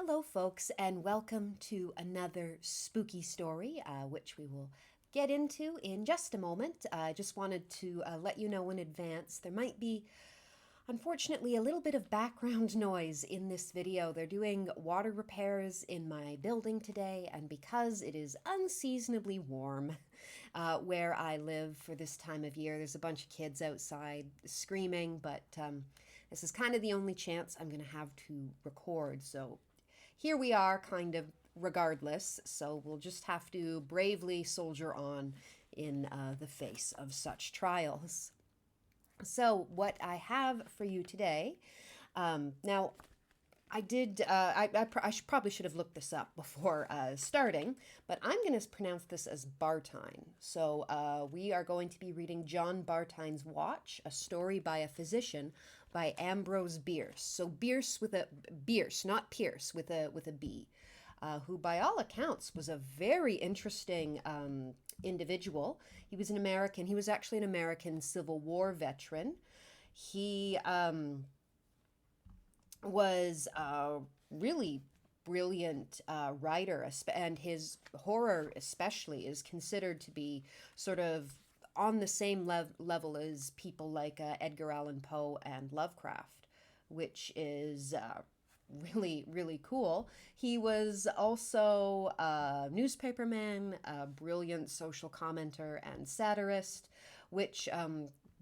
Hello, folks, and welcome to another spooky story, which we will get into in just a moment. I just wanted to let you know in advance there might be, unfortunately, a little bit of background noise in this video. They're doing water repairs in my building today, and because it is unseasonably warm where I live for this time of year, there's a bunch of kids outside screaming, but this is kind of the only chance I'm going to have to record, so here we are, kind of regardless, so we'll just have to bravely soldier on in the face of such trials. So, what I have for you today, now I did, probably should have looked this up before starting, but I'm going to pronounce this as Bartine. So we are going to be reading John Bartine's Watch, a story by a physician by Ambrose Bierce. So Bierce with a, Bierce, not Pierce, with a B, who by all accounts was a very interesting individual. He was an American, he was actually an American Civil War veteran. He was a really brilliant writer, and his horror especially is considered to be sort of on the same level as people like Edgar Allan Poe and Lovecraft, which is really, really cool. He was also a newspaperman, a brilliant social commenter and satirist, which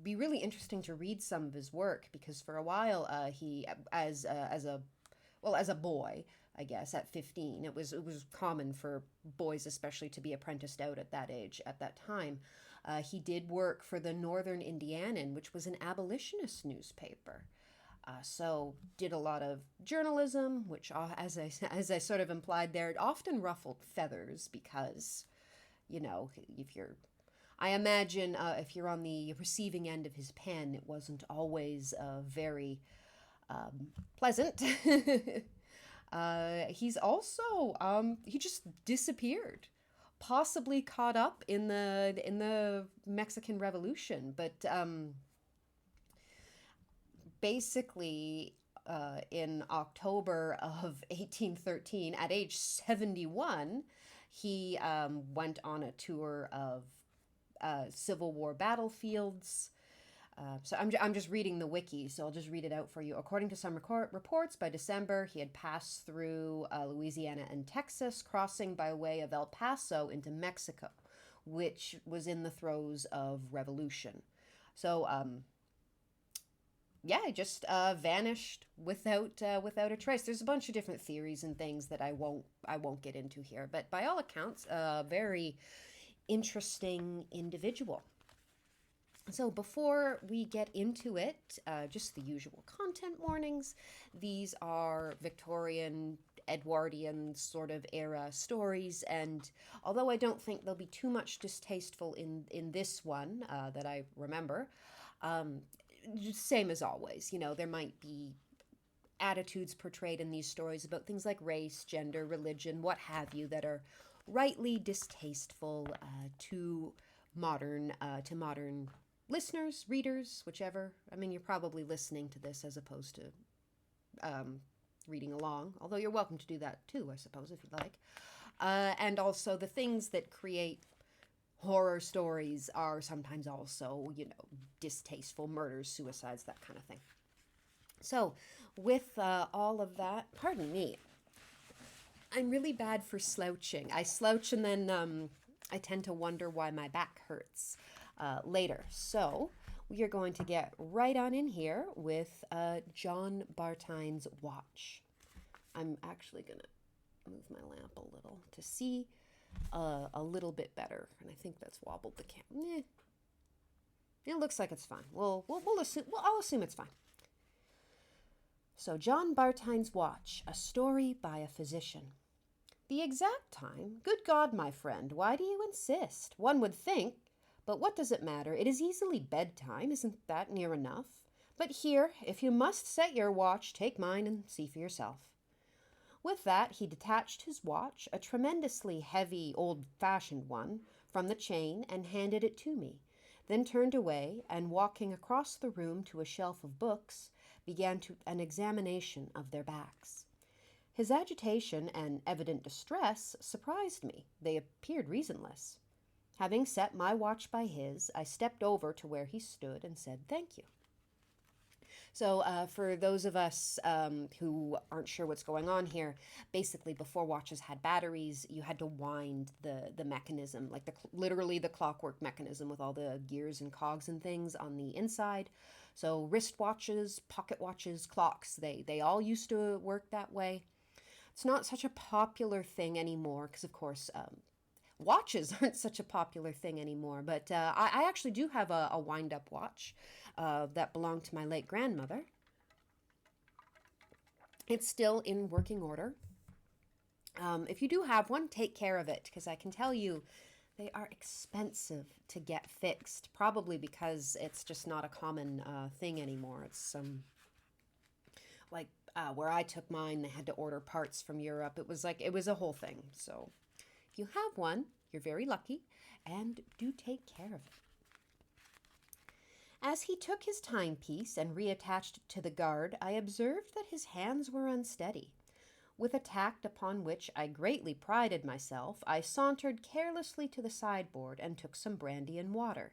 be really interesting to read some of his work, because for a while he as a boy, I guess at 15 it was common for boys especially to be apprenticed out at that age at that time. He did work for the Northern Indianan, which was an abolitionist newspaper. So did a lot of journalism, which, as I sort of implied there, it often ruffled feathers because, if you're, I imagine if you're on the receiving end of his pen, it wasn't always very pleasant. He's also he just disappeared, possibly caught up in the Mexican Revolution, but basically, in October of 1813, at age 71, he went on a tour of Civil War battlefields. So I'm just reading the wiki, so I'll just read it out for you. According to some reports, by December, he had passed through Louisiana and Texas, crossing by way of El Paso into Mexico, which was in the throes of revolution. So, yeah, it just vanished without a trace. There's a bunch of different theories and things that I won't get into here, but by all accounts, a very interesting individual. So before we get into it, just the usual content warnings. These are Victorian, Edwardian sort of era stories, and although I don't think there'll be too much distasteful in this one that I remember, same as always, there might be attitudes portrayed in these stories about things like race, gender, religion, what have you, that are rightly distasteful to modern listeners, readers, whichever. I mean, you're probably listening to this as opposed to reading along, although you're welcome to do that too, I suppose, if you'd like. And also the things that create horror stories are sometimes also, distasteful, murders, suicides, that kind of thing. So, with all of that, pardon me, I'm really bad for slouching. I slouch and then I tend to wonder why my back hurts later. So, we are going to get right on in here with John Bartine's Watch. I'm actually going to move my lamp a little to see a little bit better, and I think that's wobbled the camera. It looks like it's fine. We'll assume. Well, I'll assume it's fine. So, John Bartine's Watch, a story by a physician. The exact time? Good God, my friend, why do you insist? One would think, but what does it matter? It is easily bedtime. Isn't that near enough? But here, if you must set your watch, take mine and see for yourself. With that, he detached his watch, a tremendously heavy, old-fashioned one, from the chain and handed it to me, then turned away and, walking across the room to a shelf of books, began an examination of their backs. His agitation and evident distress surprised me. They appeared reasonless. Having set my watch by his, I stepped over to where he stood and said, "Thank you." So, for those of us who aren't sure what's going on here, basically before watches had batteries, you had to wind the mechanism, like literally the clockwork mechanism with all the gears and cogs and things on the inside. So, wristwatches, pocket watches, clocks, they all used to work that way. It's not such a popular thing anymore because, of course, watches aren't such a popular thing anymore. But I actually do have a wind-up watch that belonged to my late grandmother. It's still in working order. If you do have one, take care of it because I can tell you they are expensive to get fixed, probably because it's just not a common thing anymore. It's like where I took mine, they had to order parts from Europe. It was a whole thing. So if you have one, you're very lucky, and do take care of it. As he took his timepiece and reattached it to the guard, I observed that his hands were unsteady. With a tact upon which I greatly prided myself, I sauntered carelessly to the sideboard and took some brandy and water.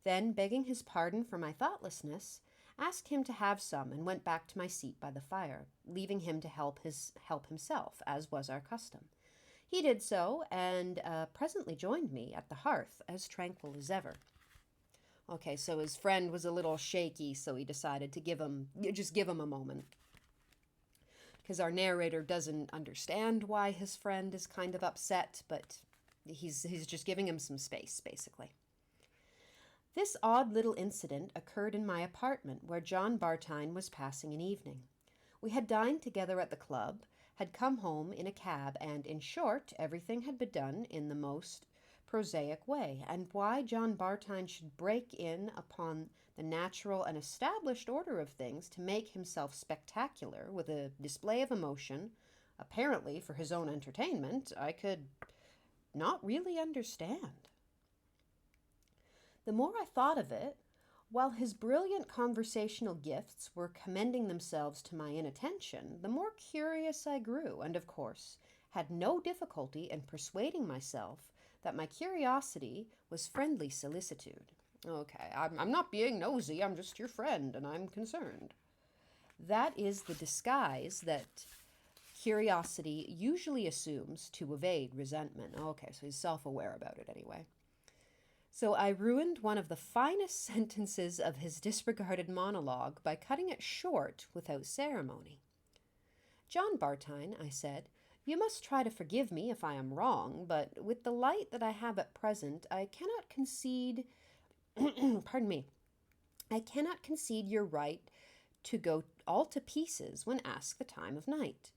Then, begging his pardon for my thoughtlessness, asked him to have some and went back to my seat by the fire, leaving him to help himself, as was our custom. He did so, and presently joined me at the hearth, as tranquil as ever. Okay, so his friend was a little shaky, so he decided to give him a moment. Because our narrator doesn't understand why his friend is kind of upset, but he's just giving him some space, basically. This odd little incident occurred in my apartment, where John Bartine was passing an evening. We had dined together at the club, had come home in a cab, and, in short, everything had been done in the most prosaic way, and why John Bartine should break in upon the natural and established order of things to make himself spectacular with a display of emotion, apparently for his own entertainment, I could not really understand. The more I thought of it, while his brilliant conversational gifts were commending themselves to my inattention, the more curious I grew, and of course had no difficulty in persuading myself that my curiosity was friendly solicitude. Okay, I'm not being nosy, I'm just your friend, and I'm concerned. That is the disguise that curiosity usually assumes to evade resentment. Okay, so he's self-aware about it anyway. So I ruined one of the finest sentences of his disregarded monologue by cutting it short without ceremony. "John Bartine," I said, "you must try to forgive me if I am wrong, but with the light that I have at present, I cannot concede pardon me, I cannot concede your right to go all to pieces when asked the time of night.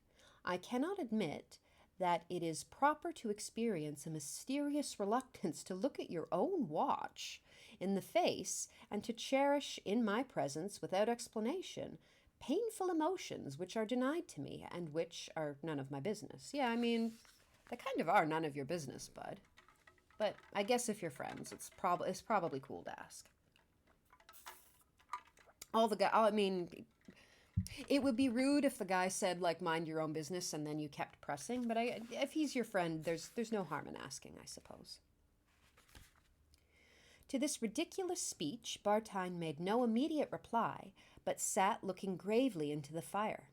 I cannot admit that it is proper to experience a mysterious reluctance to look at your own watch in the face and to cherish in my presence, without explanation, painful emotions which are denied to me and which are none of my business." Yeah, I mean, they kind of are none of your business, bud. But I guess if you're friends, it's probably cool to ask. It would be rude if the guy said, like, mind your own business, and then you kept pressing. But if he's your friend, there's no harm in asking, I suppose. To this ridiculous speech, Bartine made no immediate reply, but sat looking gravely into the fire.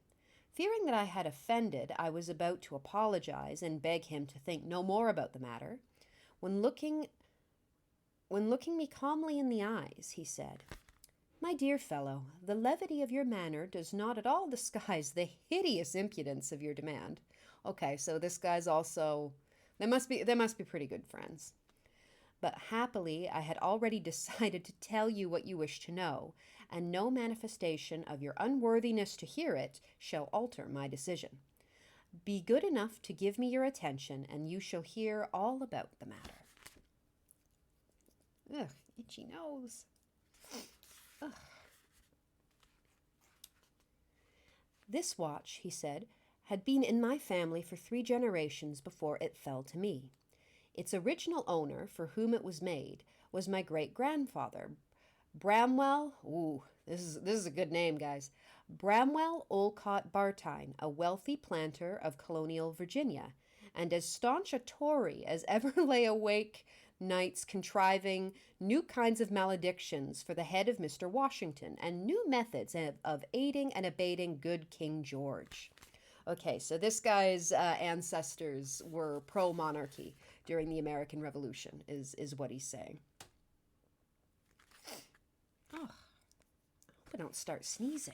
Fearing that I had offended, I was about to apologize and beg him to think no more about the matter, when looking me calmly in the eyes, he said, "My dear fellow, the levity of your manner does not at all disguise the hideous impudence of your demand." Okay, so this guy's also... They must be pretty good friends. "But happily I had already decided to tell you what you wish to know, and no manifestation of your unworthiness to hear it shall alter my decision. Be good enough to give me your attention, and you shall hear all about the matter." Ugh, itchy nose. Ugh. "This watch," he said, "had been in my family for 3 generations before it fell to me. Its original owner, for whom it was made, was my great-grandfather, Bramwell, ooh, this is a good name, guys. Bramwell Olcott Bartine, a wealthy planter of colonial Virginia, and as staunch a Tory as ever lay awake nights contriving new kinds of maledictions for the head of Mr. Washington and new methods of aiding and abating good King George. Okay, so this guy's ancestors were pro-monarchy during the American Revolution, is what he's saying. Oh, I hope I don't start sneezing.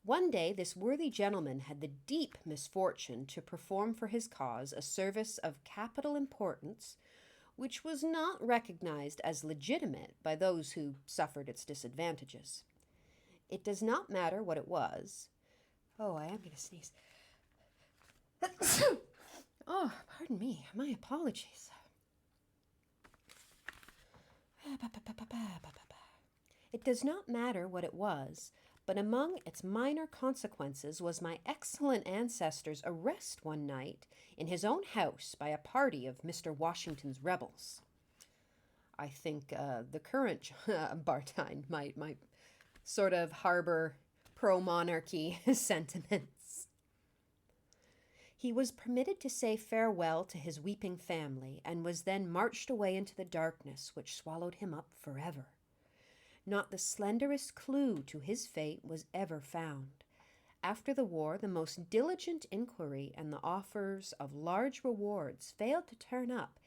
One day, this worthy gentleman had the deep misfortune to perform for his cause a service of capital importance, which was not recognized as legitimate by those who suffered its disadvantages. It does not matter what it was. Oh, I am going to sneeze. Oh, pardon me. My apologies. It does not matter what it was, but among its minor consequences was my excellent ancestor's arrest one night in his own house by a party of Mr. Washington's rebels. I think the current Bartine might sort of harbor pro-monarchy sentiments. He was permitted to say farewell to his weeping family and was then marched away into the darkness which swallowed him up forever. Not the slenderest clue to his fate was ever found. After the war, the most diligent inquiry and the offers of large rewards failed to turn up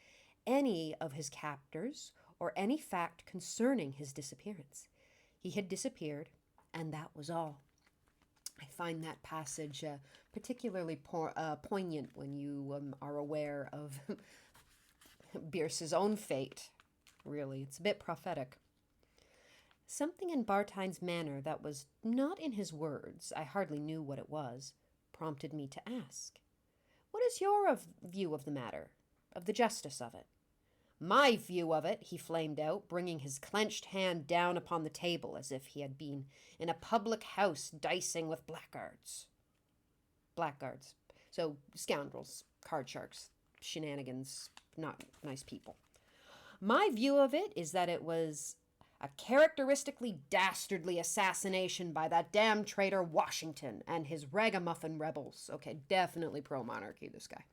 any of his captors or any fact concerning his disappearance. He had disappeared, and that was all. I find that passage particularly poignant when you are aware of Bierce's own fate. Really, it's a bit prophetic. Something in Bartine's manner that was not in his words, I hardly knew what it was, prompted me to ask, "What is your view of the matter, of the justice of it?" "My view of it," he flamed out, bringing his clenched hand down upon the table as if he had been in a public house dicing with blackguards. Blackguards. So scoundrels, card sharks, shenanigans, not nice people. "My view of it is that it was a characteristically dastardly assassination by that damn traitor Washington and his ragamuffin rebels." Okay, definitely pro-monarchy, this guy.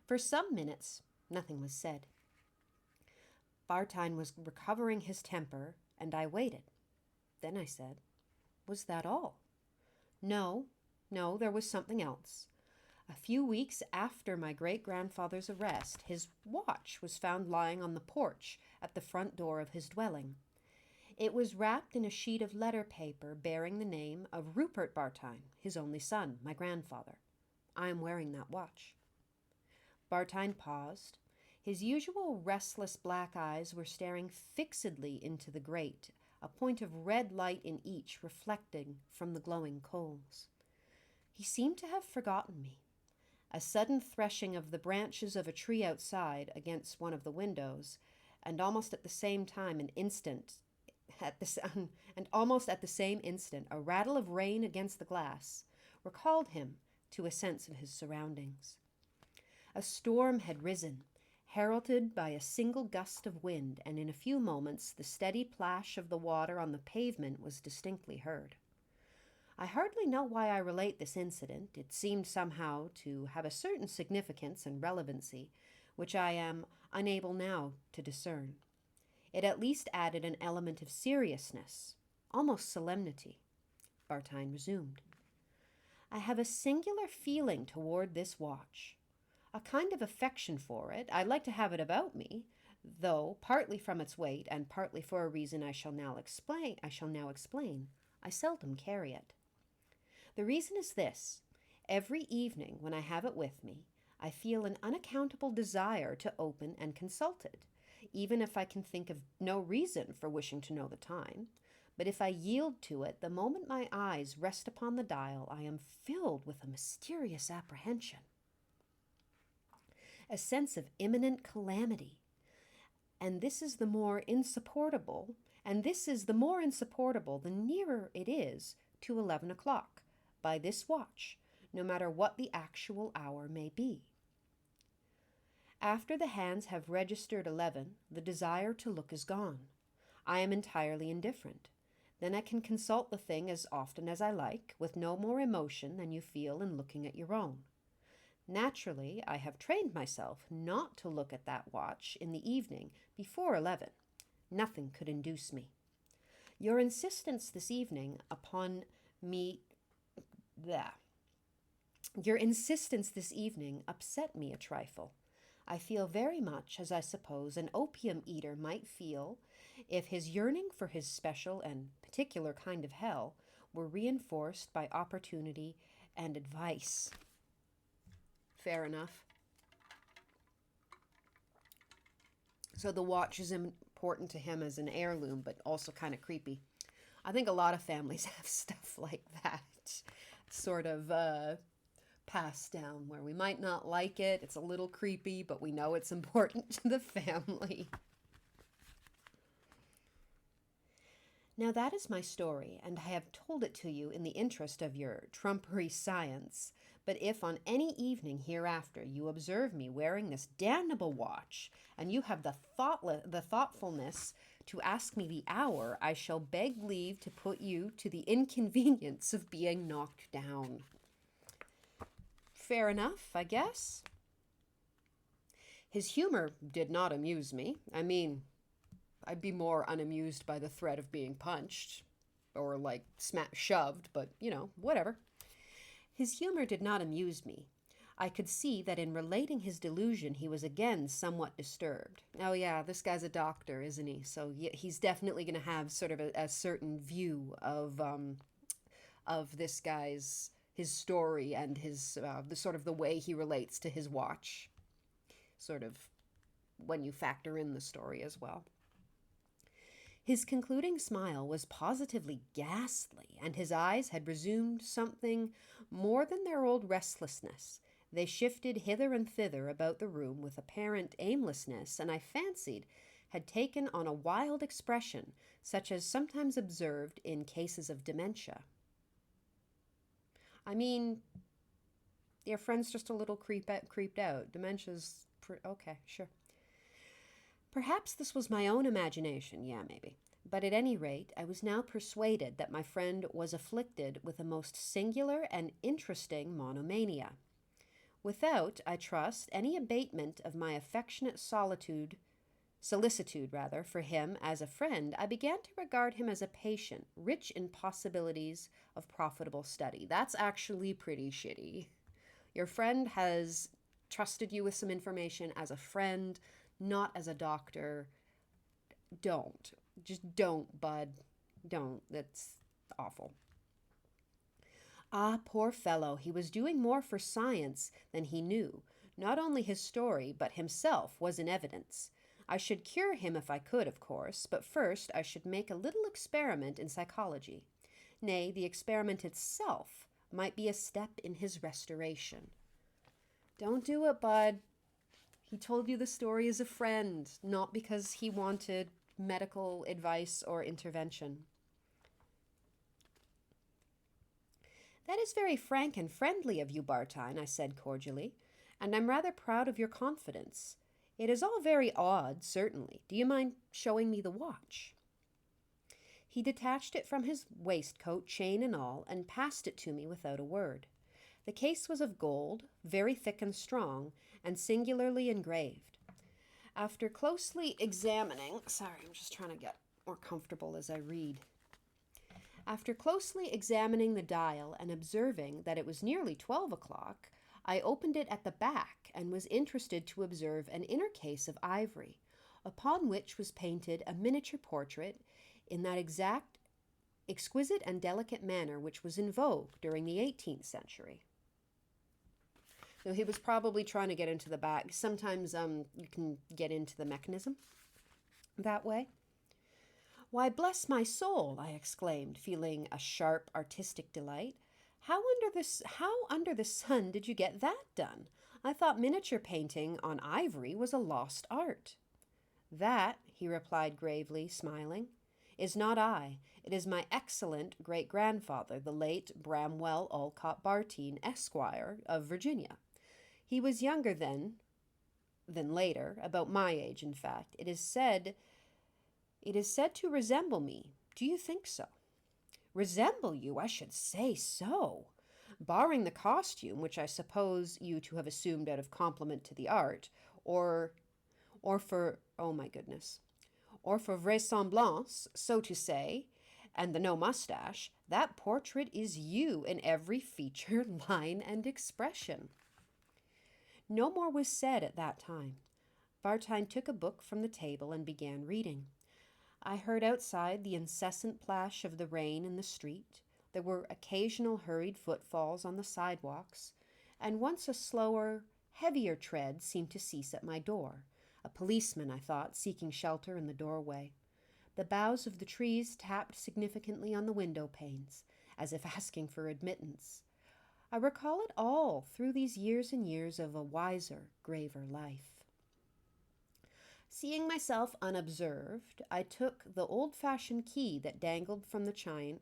For some minutes, nothing was said. Bartine was recovering his temper, and I waited. Then I said, "Was that all?" No, there was something else. A few weeks after my great-grandfather's arrest, his watch was found lying on the porch at the front door of his dwelling. It was wrapped in a sheet of letter paper bearing the name of Rupert Bartine, his only son, my grandfather. I am wearing that watch. Bartine paused. His usual restless black eyes were staring fixedly into the grate, a point of red light in each reflecting from the glowing coals. He seemed to have forgotten me. A sudden threshing of the branches of a tree outside against one of the windows, and almost at the same instant, a rattle of rain against the glass recalled him to a sense of his surroundings. A storm had risen, heralded by a single gust of wind, and in a few moments the steady plash of the water on the pavement was distinctly heard. I hardly know why I relate this incident. It seemed somehow to have a certain significance and relevancy, which I am unable now to discern. It at least added an element of seriousness, almost solemnity. Bartine resumed. "I have a singular feeling toward this watch, a kind of affection for it. I like to have it about me, though partly from its weight and partly for a reason I shall now explain. I seldom carry it. The reason is this. Every evening when I have it with me, I feel an unaccountable desire to open and consult it, even if I can think of no reason for wishing to know the time. But if I yield to it, the moment my eyes rest upon the dial, I am filled with a mysterious apprehension, a sense of imminent calamity. And this is the more insupportable the nearer it is to 11 o'clock by this watch, no matter what the actual hour may be. After the hands have registered 11, the desire to look is gone. I am entirely indifferent. Then I can consult the thing as often as I like, with no more emotion than you feel in looking at your own. Naturally, I have trained myself not to look at that watch in the evening before 11. Nothing could induce me. Your insistence this evening upon me... Blah. Your insistence this evening upset me a trifle. I feel very much as I suppose an opium eater might feel if his yearning for his special and particular kind of hell were reinforced by opportunity and advice. Fair enough. So the watch is important to him as an heirloom, but also kind of creepy. I think a lot of families have stuff like that, sort of passed down, where we might not like it. It's a little creepy, but we know it's important to the family. Now that is my story, and I have told it to you in the interest of your trumpery science. But if on any evening hereafter you observe me wearing this damnable watch, and you have the thoughtfulness to ask me the hour, I shall beg leave to put you to the inconvenience of being knocked down. Fair enough, I guess. His humor did not amuse me. I mean, I'd be more unamused by the threat of being punched or like shoved, but whatever. His humor did not amuse me. I could see that in relating his delusion, he was again somewhat disturbed. Oh yeah, this guy's a doctor, isn't he? So yeah, he's definitely going to have sort of a certain view of this guy's his story and his the sort of the way he relates to his watch. Sort of when you factor in the story as well. His concluding smile was positively ghastly, and his eyes had resumed something more than their old restlessness. They shifted hither and thither about the room with apparent aimlessness, and I fancied had taken on a wild expression, such as sometimes observed in cases of dementia. I mean, your friend's just a little creeped out. Dementia's... okay, sure. Perhaps this was my own imagination, yeah, maybe. But at any rate, I was now persuaded that my friend was afflicted with a most singular and interesting monomania. Without, I trust, any abatement of my affectionate solicitude for him as a friend, I began to regard him as a patient, rich in possibilities of profitable study. That's actually pretty shitty. Your friend has trusted you with some information as a friend, not as a doctor. Don't. Just don't, bud. Don't. That's awful. Ah, poor fellow, he was doing more for science than he knew. Not only his story, but himself was in evidence. I should cure him if I could, of course, but first I should make a little experiment in psychology. Nay, the experiment itself might be a step in his restoration. Don't do it, bud. He told you the story as a friend, not because he wanted medical advice or intervention. That is very frank and friendly of you, Bartine, I said cordially, and I'm rather proud of your confidence. It is all very odd, certainly. Do you mind showing me the watch? He detached it from his waistcoat, chain and all, and passed it to me without a word. The case was of gold, very thick and strong, and singularly engraved. After closely examining... Sorry, I'm just trying to get more comfortable as I read. After closely examining the dial and observing that it was nearly 12 o'clock, I opened it at the back and was interested to observe an inner case of ivory, upon which was painted a miniature portrait in that exact, exquisite and delicate manner which was in vogue during the 18th century. So he was probably trying to get into the back. Sometimes you can get into the mechanism that way. Why, bless my soul, I exclaimed, feeling a sharp artistic delight. How under the sun did you get that done? I thought miniature painting on ivory was a lost art. That, he replied gravely, smiling, is not I. It is my excellent great-grandfather, the late Bramwell Olcott Bartine, Esquire, of Virginia. He was younger then than later, about my age, in fact. It is said to resemble me. Do you think so? Resemble you? I should say so. Barring the costume, which I suppose you to have assumed out of compliment to the art, or oh my goodness, or for vraisemblance, so to say, and the no mustache, that portrait is you in every feature, line, and expression. No more was said at that time. Bartine took a book from the table and began reading. I heard outside the incessant plash of the rain in the street. There were occasional hurried footfalls on the sidewalks, and once a slower, heavier tread seemed to cease at my door. A policeman, I thought, seeking shelter in the doorway. The boughs of the trees tapped significantly on the window panes, as if asking for admittance. I recall it all through these years and years of a wiser, graver life. Seeing myself unobserved, I took the old-fashioned key that dangled from the chain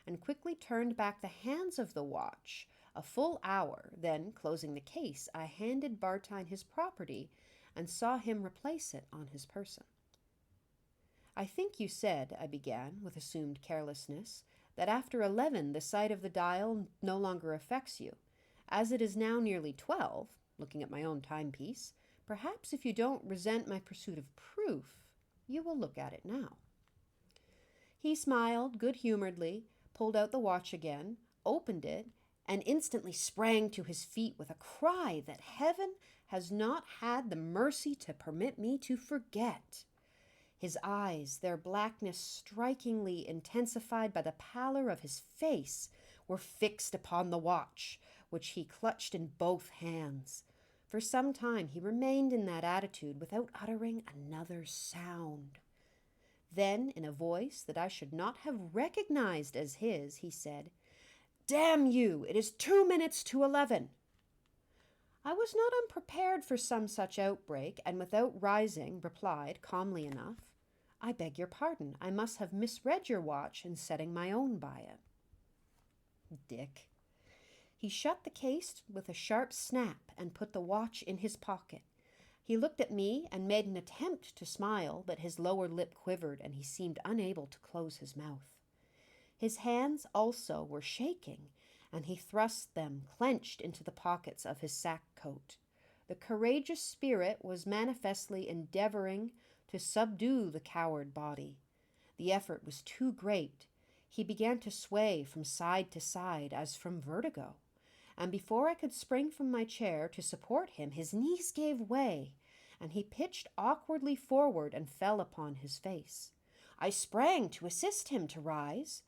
and quickly turned back the hands of the watch a full hour. Then, closing the case, I handed Bartine his property and saw him replace it on his person. I think you said, I began, with assumed carelessness, that after 11 the sight of the dial no longer affects you. As it is now nearly 12, looking at my own timepiece, perhaps if you don't resent my pursuit of proof, you will look at it now. He smiled good-humoredly, pulled out the watch again, opened it, and instantly sprang to his feet with a cry that heaven has not had the mercy to permit me to forget. His eyes, their blackness strikingly intensified by the pallor of his face, were fixed upon the watch, which he clutched in both hands. For some time he remained in that attitude without uttering another sound. Then, in a voice that I should not have recognized as his, he said, "Damn you! It is 2 minutes to 11." I was not unprepared for some such outbreak, and without rising, replied, calmly enough, "I beg your pardon. I must have misread your watch in setting my own by it." Dick. He shut the case with a sharp snap and put the watch in his pocket. He looked at me and made an attempt to smile, but his lower lip quivered and he seemed unable to close his mouth. His hands also were shaking, and he thrust them clenched into the pockets of his sack coat. The courageous spirit was manifestly endeavoring to subdue the coward body. The effort was too great. He began to sway from side to side as from vertigo, and before I could spring from my chair to support him, his knees gave way, and he pitched awkwardly forward and fell upon his face. I sprang to assist him to rise.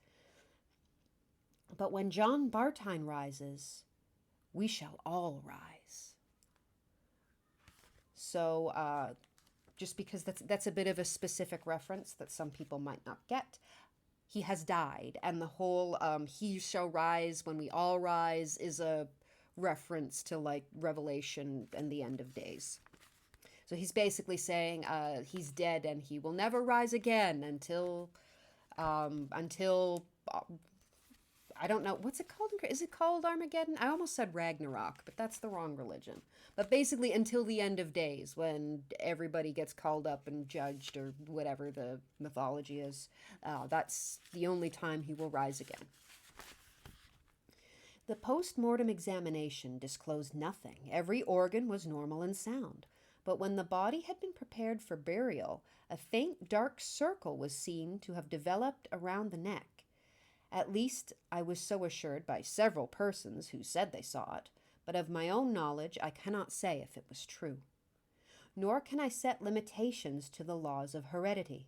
But when John Bartine rises, we shall all rise. So, just because that's a bit of a specific reference that some people might not get, he has died, and the whole he shall rise when we all rise is a reference to like Revelation and the end of days. So he's basically saying he's dead and he will never rise again until I don't know, what's it called? Is it called Armageddon? I almost said Ragnarok, but that's the wrong religion. But basically until the end of days, when everybody gets called up and judged, or whatever the mythology is, that's the only time he will rise again. The post-mortem examination disclosed nothing. Every organ was normal and sound. But when the body had been prepared for burial, a faint dark circle was seen to have developed around the neck. At least I was so assured by several persons who said they saw it, but of my own knowledge I cannot say if it was true. Nor can I set limitations to the laws of heredity.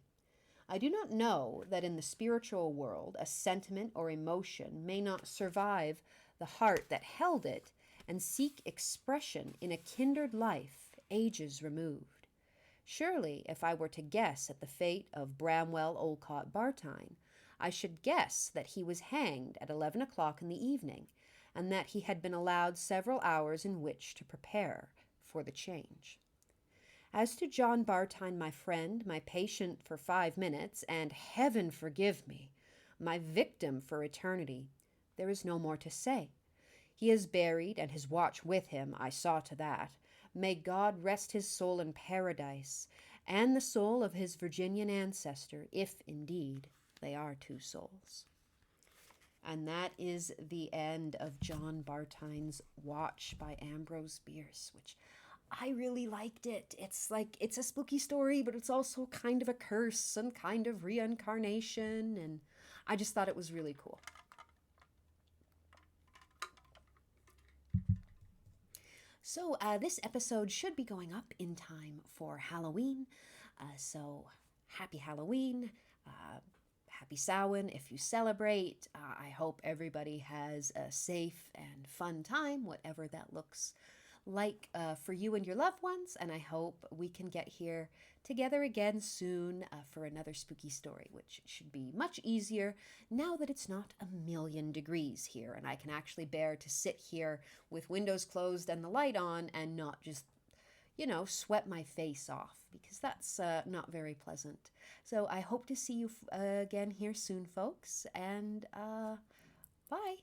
I do not know that in the spiritual world a sentiment or emotion may not survive the heart that held it and seek expression in a kindred life ages removed. Surely, if I were to guess at the fate of Bramwell Olcott Bartine, I should guess that he was hanged at 11 o'clock in the evening, and that he had been allowed several hours in which to prepare for the change. As to John Bartine, my friend, my patient for 5 minutes, and heaven forgive me, my victim for eternity, there is no more to say. He is buried, and his watch with him, I saw to that, May God rest his soul in paradise, and the soul of his Virginian ancestor, if indeed they are two souls. And that is the end of John Bartine's Watch by Ambrose Bierce, which I really liked it. It's like, it's a spooky story, but it's also kind of a curse and kind of reincarnation. And I just thought it was really cool. So this episode should be going up in time for Halloween. So happy Halloween. Happy Samhain if you celebrate. I hope everybody has a safe and fun time, whatever that looks like for you and your loved ones. And I hope we can get here together again soon for another spooky story, which should be much easier now that it's not 1,000,000 degrees here and I can actually bear to sit here with windows closed and the light on and not just, sweat my face off, because that's not very pleasant. So I hope to see you again here soon, folks, and bye.